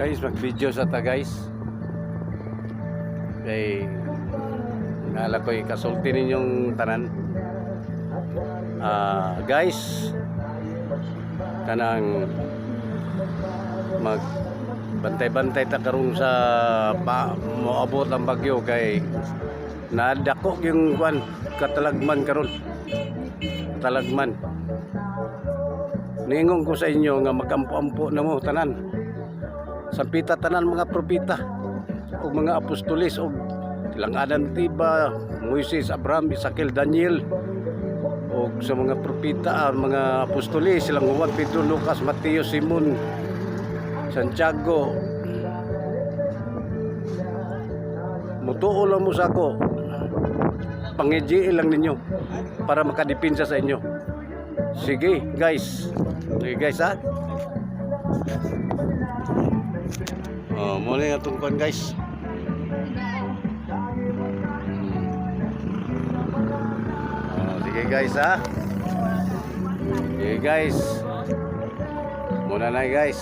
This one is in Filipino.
Guys, mag-video sa ta guys. Kay nala ko ikasulti ninyong tanan. Guys, kanang mag bantay-bantay ta karon sa moabot ang bagyo kay nadako yung kwan katalagman karon. Talagman. Ningon ko sa inyo nga magampo-ampo na mo tanan. Sampita tanan mga propeta o mga apostolis o ilang Adan Tiba, Moises, Abraham, Ezekiel, Daniel o sa mga propeta, mga apostolis silang Juan, Pedro, Lucas, Mateo, Simon, Santiago. Mutuo lang mo sa ako, pangidjiin lang ninyo para makadipinsa sa inyo. Sige guys, ha. Muna yung tungkuan guys. Sige guys, ha. Sige guys, muna na guys.